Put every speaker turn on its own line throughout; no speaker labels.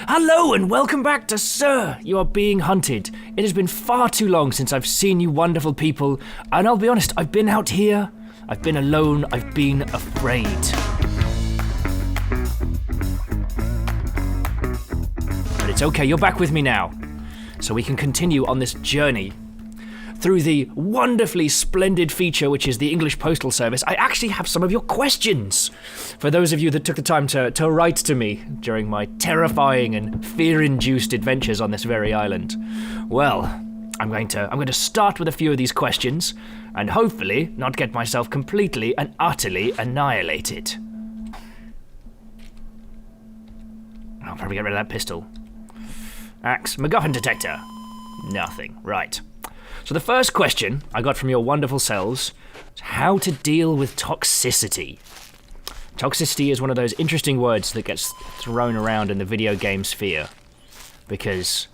Hello and welcome back to Sir, You Are Being Hunted. It has been far too long since I've seen you wonderful people, and I'll be honest, I've been out here, I've been alone, I've been afraid. But it's okay, you're back with me now, so we can continue on this journey through the wonderfully splendid feature which is the English Postal Service. I actually have some of your questions for those of you that took the time to write to me during my terrifying and fear-induced adventures on this very island. Well, I'm going to start with a few of these questions and hopefully not get myself completely and utterly annihilated. I'll probably get rid of that pistol. Axe, MacGuffin detector. Nothing. Right. So the first question I got from your wonderful selves is how to deal with toxicity. Toxicity is one of those interesting words that gets thrown around in the video game sphere because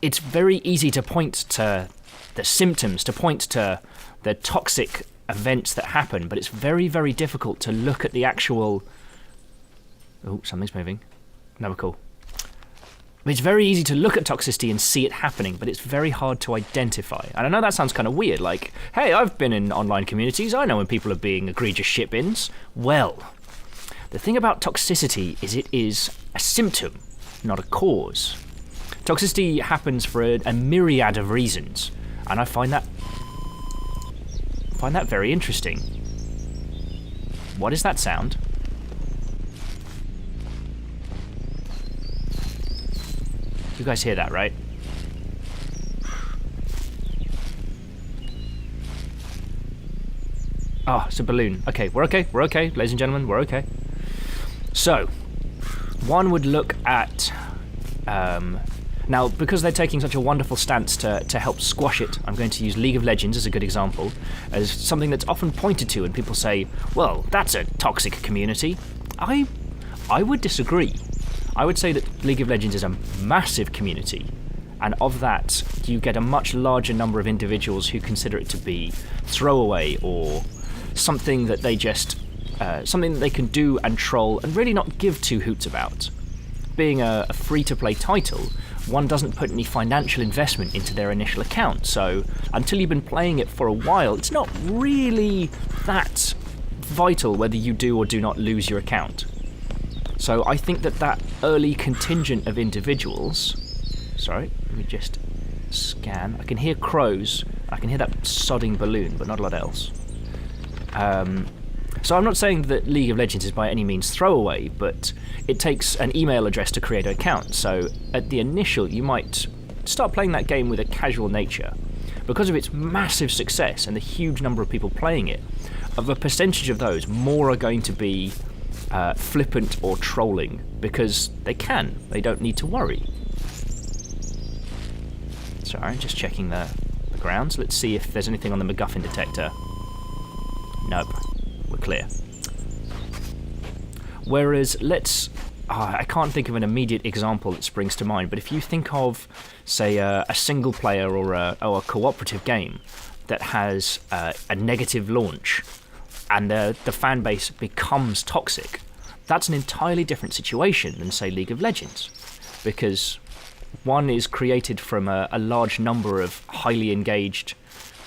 it's very easy to point to the symptoms, to point to the toxic events that happen, but it's very, very difficult to look at the actual... Oh, something's moving. Never cool. It's very easy to look at toxicity and see it happening, but it's very hard to identify. And I know that sounds kind of weird, like, hey, I've been in online communities, I know when people are being egregious shit-bins. Well, the thing about toxicity is it is a symptom, not a cause. Toxicity happens for a myriad of reasons, and I find that very interesting. What is that sound? You guys hear that, right? Oh, it's a balloon. Okay, we're okay, ladies and gentlemen, we're okay. So, one would look at... now, because they're taking such a wonderful stance to help squash it, I'm going to use League of Legends as a good example, as something that's often pointed to, and people say, well, that's a toxic community. I would disagree. I would say that League of Legends is a massive community, and of that, you get a much larger number of individuals who consider it to be throwaway or something that they just, something that they can do and troll and really not give two hoots about. Being a free-to-play title, one doesn't put any financial investment into their initial account, so until you've been playing it for a while, it's not really that vital whether you do or do not lose your account. So I think that early contingent of individuals... Sorry, let me just scan. I can hear crows. I can hear that sodding balloon, but not a lot else. So I'm not saying that League of Legends is by any means throwaway, but it takes an email address to create an account. So at the initial, you might start playing that game with a casual nature. Because of its massive success and the huge number of people playing it, of a percentage of those, more are going to be... flippant or trolling, because they don't need to worry. Sorry, just checking the grounds. Let's see if there's anything on the MacGuffin detector. Nope, we're clear. Whereas, I can't think of an immediate example that springs to mind, but if you think of, say, a single player or a cooperative game that has a negative launch, and the fan base becomes toxic, that's an entirely different situation than, say, League of Legends. Because one is created from a large number of highly engaged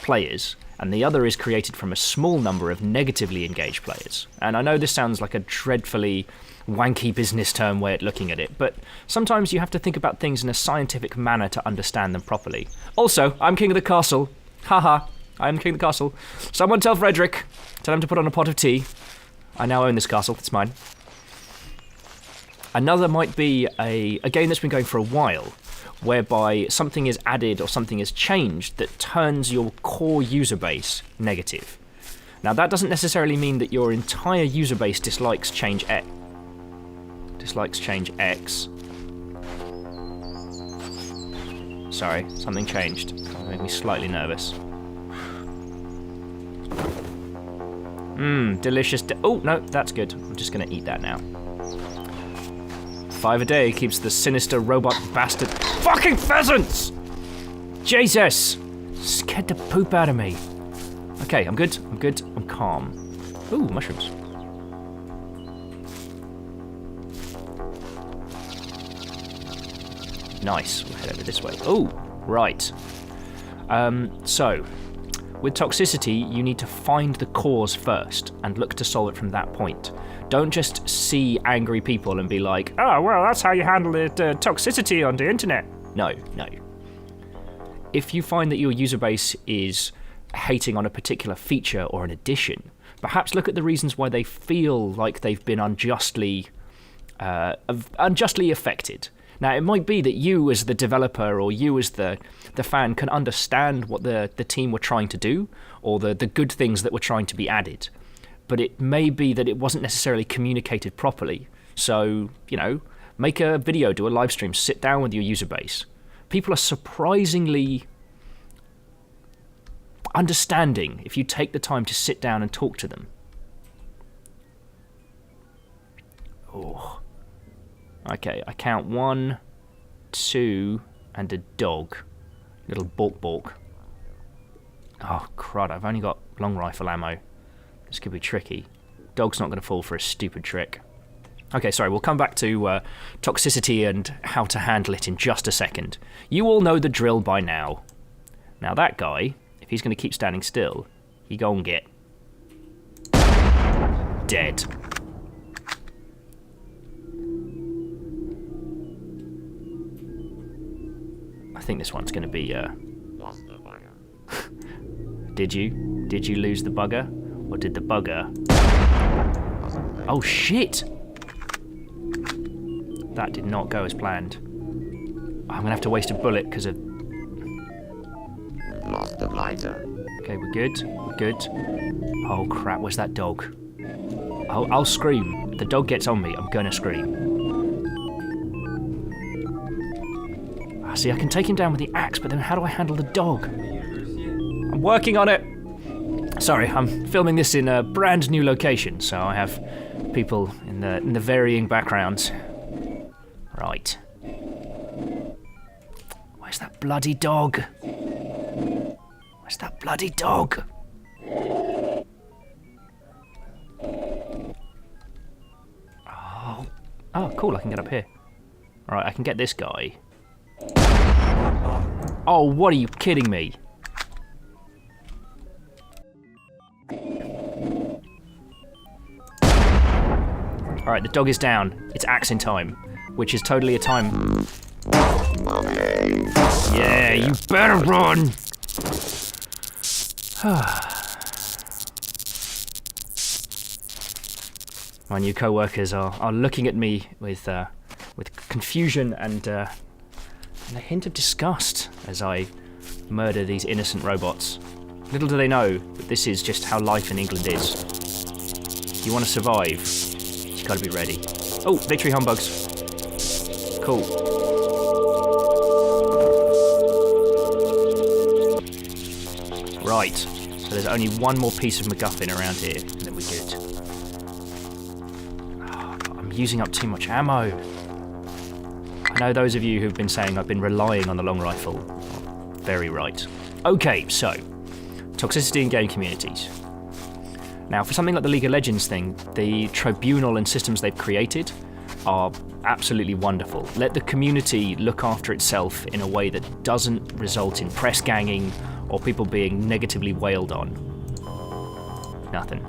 players, and the other is created from a small number of negatively engaged players. And I know this sounds like a dreadfully wanky business term way of looking at it, but sometimes you have to think about things in a scientific manner to understand them properly. Also, I'm king of the castle. Haha. I am king of the castle. Someone tell Frederick. Tell him to put on a pot of tea. I now own this castle. It's mine. Another might be a game that's been going for a while, whereby something is added or something is changed that turns your core user base negative. Now, that doesn't necessarily mean that your entire user base dislikes change X. Sorry, something changed. That made me slightly nervous. Delicious. Oh, no, that's good. I'm just going to eat that now. 5 a day keeps the sinister robot bastard... Fucking pheasants! Jesus! Scared the poop out of me. Okay, I'm good. I'm calm. Ooh, mushrooms. Nice. We'll head over this way. Oh, right. So, with toxicity, you need to find the cause first and look to solve it from that point. Don't just see angry people and be like, oh, well, that's how you handle it, toxicity on the internet. No. If you find that your user base is hating on a particular feature or an addition, perhaps look at the reasons why they feel like they've been unjustly affected. Now, it might be that you as the developer or you as the fan can understand what the team were trying to do or the good things that were trying to be added. But it may be that it wasn't necessarily communicated properly. So, make a video, do a live stream, sit down with your user base. People are surprisingly understanding if you take the time to sit down and talk to them. Oh. Okay, I count 1, 2, and a dog. Little balk. Oh, crud, I've only got long rifle ammo. This could be tricky. Dog's not going to fall for a stupid trick. Okay, sorry, we'll come back to toxicity and how to handle it in just a second. You all know the drill by now. Now that guy, if he's going to keep standing still, he gon' get dead. I think this one's going to be, Did you lose the bugger? Or did the bugger... Oh, shit! That did not go as planned. I'm going to have to waste a bullet because of...
Lost the lighter.
Okay, we're good. Oh, crap, where's that dog? I'll scream. If the dog gets on me, I'm going to scream. See, I can take him down with the axe, but then how do I handle the dog? I'm working on it! Sorry, I'm filming this in a brand new location, so I have people in the varying backgrounds. Right. Where's that bloody dog? Where's that bloody dog? Oh, cool, I can get up here. Alright, I can get this guy. Oh, what are you kidding me? Alright, the dog is down. It's axing time, which is totally a time... Yeah, you better run! My new co-workers are looking at me with confusion and a hint of disgust as I murder these innocent robots. Little do they know that this is just how life in England is. If you want to survive, you've got to be ready. Oh, victory humbugs. Cool. Right, so there's only one more piece of MacGuffin around here, and then we're good. Oh, I'm using up too much ammo. I know those of you who've been saying I've been relying on the long rifle. Very right. Okay, so, toxicity in game communities. Now, for something like the League of Legends thing, the tribunal and systems they've created are absolutely wonderful. Let the community look after itself in a way that doesn't result in press ganging or people being negatively wailed on. Nothing.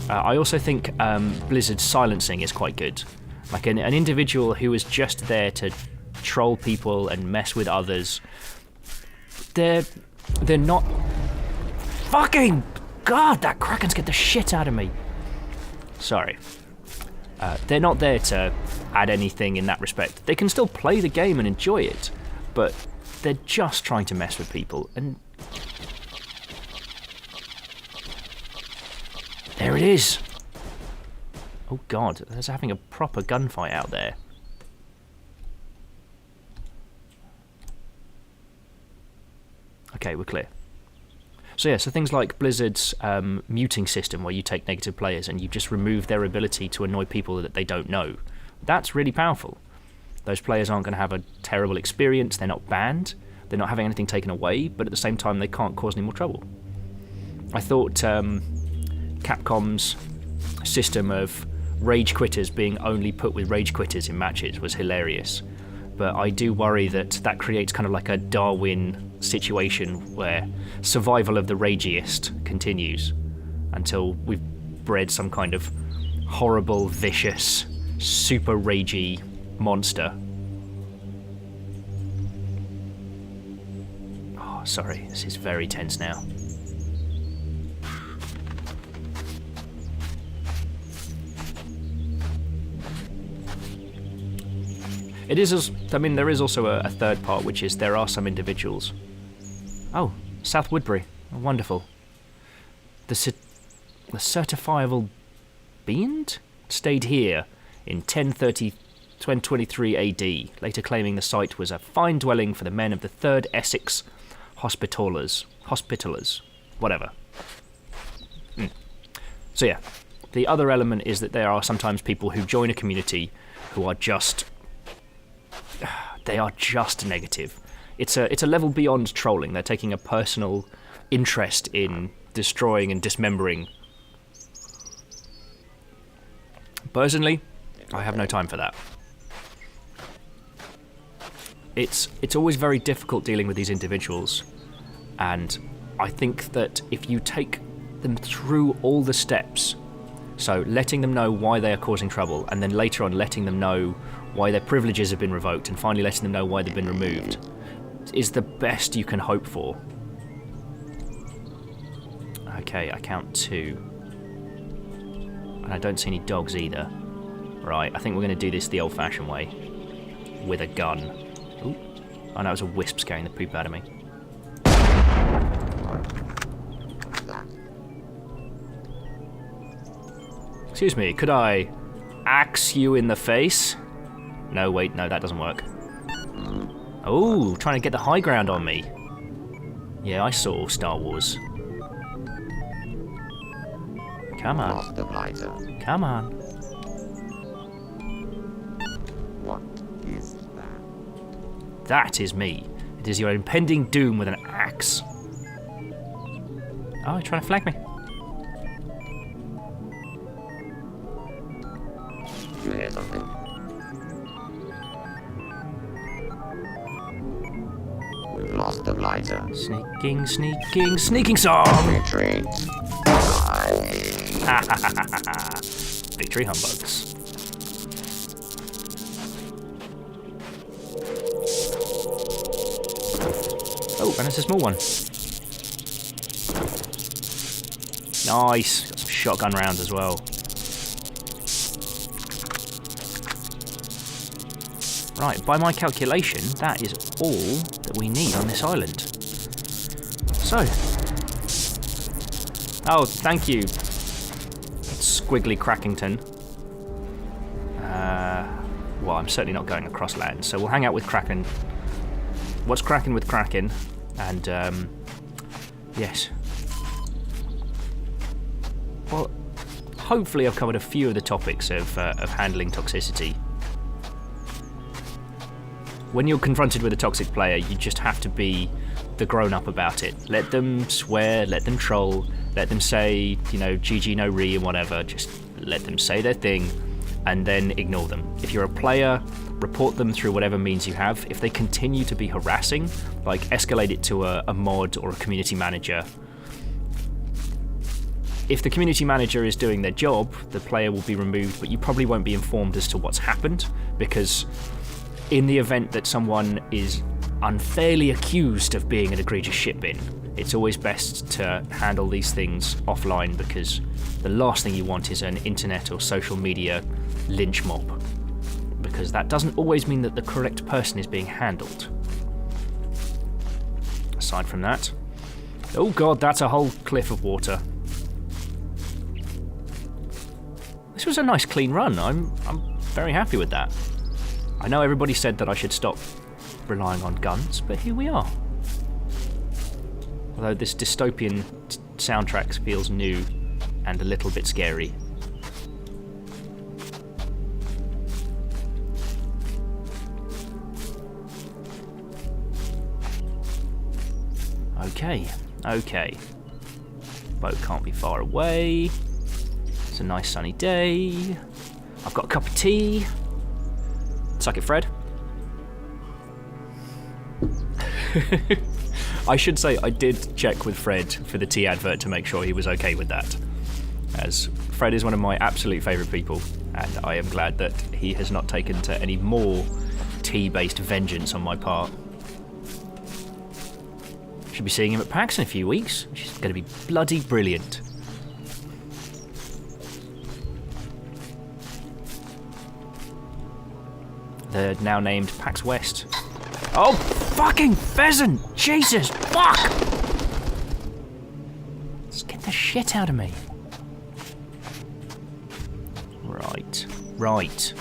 I also think Blizzard's silencing is quite good. Like an individual who is just there to troll people and mess with others. They're not... Fucking... God, that Kraken scared the shit out of me. Sorry. They're not there to add anything in that respect. They can still play the game and enjoy it, but they're just trying to mess with people, and... There it is! Oh god, there's having a proper gunfight out there. Okay, we're clear. So yeah, so things like Blizzard's muting system, where you take negative players and you just remove their ability to annoy people that they don't know. That's really powerful. Those players aren't going to have a terrible experience, they're not banned, they're not having anything taken away, but at the same time they can't cause any more trouble. I thought Capcom's system of rage quitters being only put with rage quitters in matches was hilarious. but I do worry that that creates kind of like a Darwin situation where survival of the ragiest continues until we've bred some kind of horrible, vicious, super ragey monster. Oh, sorry, this is very tense now. It is, I mean, there is also a third part, which is there are some individuals. Oh, South Woodbury. Oh, wonderful. The certifiable Beand stayed here in 1023 AD, later claiming the site was a fine dwelling for the men of the 3rd Essex Hospitallers, whatever. So yeah, the other element is that there are sometimes people who join a community who are just... they are just negative. It's a level beyond trolling. They're taking a personal interest in destroying and dismembering. Personally, I have no time for that. It's always very difficult dealing with these individuals, and I think that if you take them through all the steps, so letting them know why they are causing trouble, and then later on letting them know why their privileges have been revoked, and finally letting them know why they've been removed, is the best you can hope for. Okay, I count 2. And I don't see any dogs either. Right, I think we're going to do this the old-fashioned way. With a gun. Ooh. Oh no, it was a wisp scaring the poop out of me. Excuse me, could I axe you in the face? No, wait, no, that doesn't work. Oh, trying to get the high ground on me. Yeah, I saw Star Wars. Come on. Come on.
What is that?
That is me. It is your impending doom with an axe. Oh, you're trying to flag me.
You hear something? We've lost the blighter.
Sneaking, sneaking, sneaking song!
Retreat.
Victory humbugs. Oh, and it's a small one. Nice. Got some shotgun rounds as well. Right, by my calculation, that is all that we need on this island. So. Oh, thank you, Squiggly Crackington. Well, I'm certainly not going across land, so we'll hang out with Kraken. What's cracking with Kraken? And, yes. Well, hopefully I've covered a few of the topics of handling toxicity. When you're confronted with a toxic player, you just have to be the grown-up about it. Let them swear, let them troll, let them say, you know, GG no re and whatever. Just let them say their thing and then ignore them. If you're a player, report them through whatever means you have. If they continue to be harassing, like escalate it to a mod or a community manager. If the community manager is doing their job, the player will be removed, but you probably won't be informed as to what's happened, because in the event that someone is unfairly accused of being an egregious shitbin, it's always best to handle these things offline, because the last thing you want is an internet or social media lynch mob, because that doesn't always mean that the correct person is being handled. Aside from that, oh god, that's a whole cliff of water. This was a nice clean run. I'm very happy with that. I know everybody said that I should stop relying on guns, but here we are. Although this dystopian soundtrack feels new and a little bit scary. Okay. Boat can't be far away. It's a nice sunny day. I've got a cup of tea. Suck it, Fred. I should say I did check with Fred for the tea advert to make sure he was okay with that, as Fred is one of my absolute favourite people, and I am glad that he has not taken to any more tea-based vengeance on my part. Should be seeing him at PAX in a few weeks, which is going to be bloody brilliant. They're now named PAX West. Oh, fucking pheasant! Jesus, fuck! Scared the shit out of me. Right, right.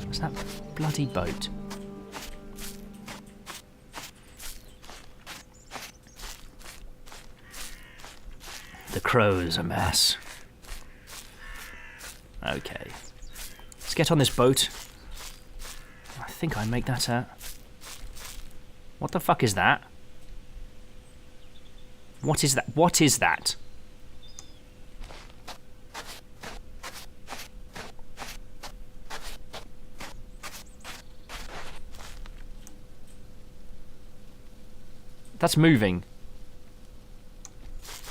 What's that bloody boat? The crow's a mess. Okay. Let's get on this boat. I think I make that out. What the fuck is that? What is that? What is that? That's moving.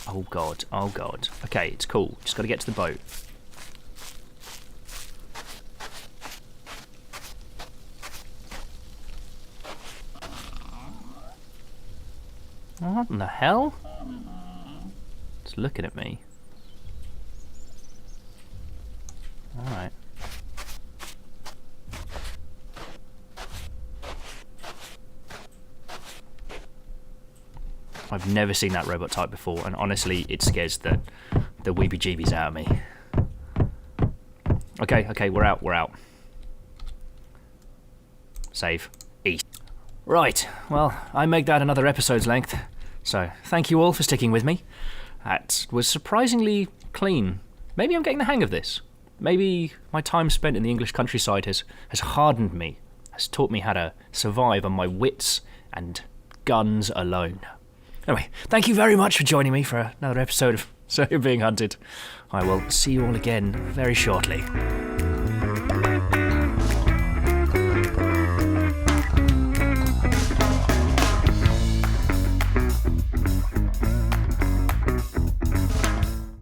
Oh god, oh god. Okay, it's cool. Just gotta get to the boat. What in the hell? It's looking at me. Alright. I've never seen that robot type before, and honestly, it scares the weebie-jeebies out of me. Okay, okay, we're out, we're out. Save. East. Right, well, I make that another episode's length, so thank you all for sticking with me. That was surprisingly clean. Maybe I'm getting the hang of this. Maybe my time spent in the English countryside has hardened me, has taught me how to survive on my wits and guns alone. Anyway, thank you very much for joining me for another episode of So You're Being Hunted. I will see you all again very shortly.